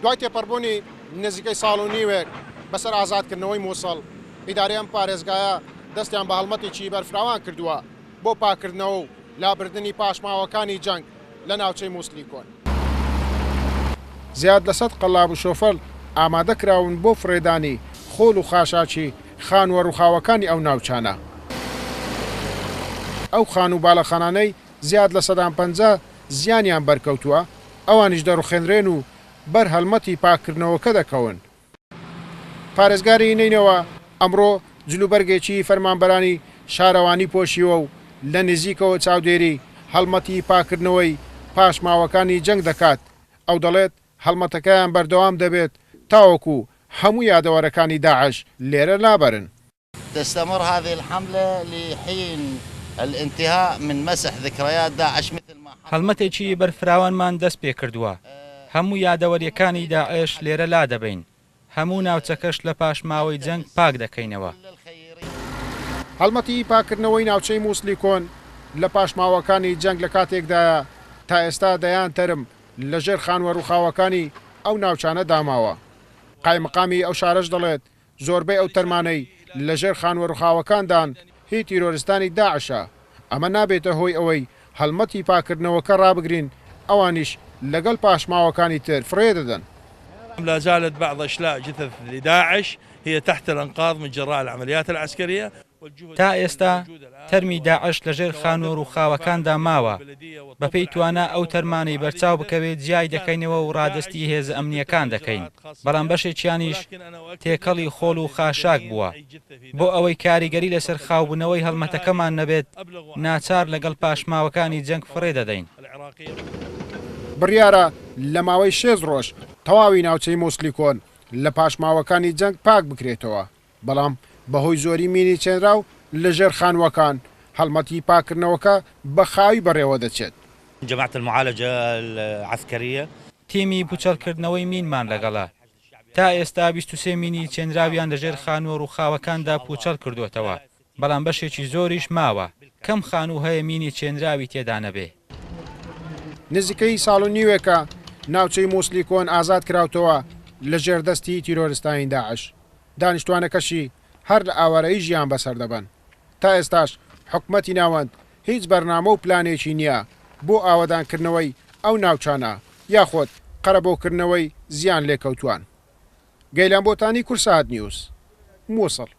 دوای تێپەڕبوونی نزیکەی ساڵ و نیوێک بەسەر ئازادکردنەوەی مووسڵ ئیدارەیەم پارێزگایە دەستیان بە هەڵمەتێکی بەرفراوان کردووە بۆ پاکردنەوە و لابردنی پاشماوەکانی جەنگ لە ناوچەی مووسڵی کۆن. زیاد لە 100 قەڵاب و شۆفەر ئامادە کراون بۆ فرێدانی خۆڵ و خاشاکی خانوە ڕووخاوەکانی ئەو ناوچانە. ئەو خان و باڵەخانانەی زیاد لە 150 زیانیان بەرکەوتووە، ئەوانیش دەڕوخێنرێن و بەر هەڵمەتی پاکردنەوەکە دەکەون. پارێزگاری نینەوە ئەمڕۆ جلوبەرگێکی فەرمانبەرانی شارەوانی پۆشیوە و لە نزیکەوە چاودێری هەڵمەتی پاکردنەوەی پاشماوەکانی جەنگ دەکات. ئەو دەڵێت هەڵمەتەکەیان بەردەوام دەبێت تاوەکو هەموو یادەوەرەکانی داعش لێرە لابەرن. تستمر هذه الحملة لحين الانتهاء من مسح ذكريات داعش مثل ما هەڵمەتێکی بەرفراوانمان دەست پێ کردووە. هەموو یادەوەریەکانی داعش لێرە لا دەبین. هەموو ناوچەکەش لە پاشماوەی جەنگ پاک دەکەینەوە. هەڵمەتی پاکردنەوەی ناوچەی مووسڵی کۆن لە پاشماوەکانی جەنگ لە کاتێکدایە تا ئێستا دەیان تەرم لەژێر خانوە ڕووخاوەکانی ئەو ناوچانە داماوە. قایمقامی ئەو شارەش دەڵێت زۆربەی ئەو تەرمانەی لەژێر خانوە ڕووخاوەکاندان هی تیرۆریستانی داعشە. ئەمە نابێتە هۆی ئەوەی هەڵمەتی پاکردنەوەکە ڕابگرین، ئەوانیش لەگەڵ پاشماوەکانی تر فرێ دەدەن. لا زالت بعض إشلاء جثث لداعش هي تحت الأنقاض من جراء العمليات العسكرية. تا ئێستا تەرمی داعش لەژێر خانوە ڕووخاوەکاندا ماوە. بەپێی توانە ئەو تەرمانەی بەرچاو بکەوێت جیای دەکەینەوە و ڕادستی هێز ئەمنیەکان دەکەین. بەڵام بەشێکیانیش تێکەڵی خۆڵ و خاشاک بووە. بۆ ئەوەی کاریگەری لەسەر خاوبوونەوەی هەڵمەتەکەمان نەبێت، ناچار لەگەڵ پاشماوەکانی جەنگ فرێ دەدەین. بڕیارە لە ماوەی 6 ڕۆژ تەواوی ناوچەی مووسڵی کۆن لە پاشماوەکانی جەنگ پاک بکرێتەوە. بەڵام بەهۆی زۆری مینی چێنرا و لەژێر خانوەکان هەڵمەتی پاکردنەوەکە بە خاوی بەڕێوە دەچێت. جماعة المعالجة العسكرية تیمی پوچەڵکردنەوەی مینمان لەگەڵا. تا ئێستا 23 مینی چێنراویان لەژێر خانوە ڕووخاوەکاندا پوچەڵ کردوێتەوە. بەڵام بەشێکی زۆریش ماوە. کەم خانوو هەیە مینی چێنراوی تێدا نەبێ. نزیکەی ساڵ و نیوێکە ناوچەی مووسڵی کۆن ئازاد کراوتەوە لە ژێردەستی تیرۆریستانی داعش. دانیشتوانەکەشی هەر لە ئاوارەی ژیان بەسەر دەبن. تا ئێستاش حکومەتی ناوەند هیچ بەرنامە و پلانێکی نییە بۆ ئاوەدانکردنەوەی ئەو ناوچانە یاخۆت قەرەبۆکردنەوەی زیان لێکەوتوان. گەیلان بۆتانی کورسات نیوز مووسڵ.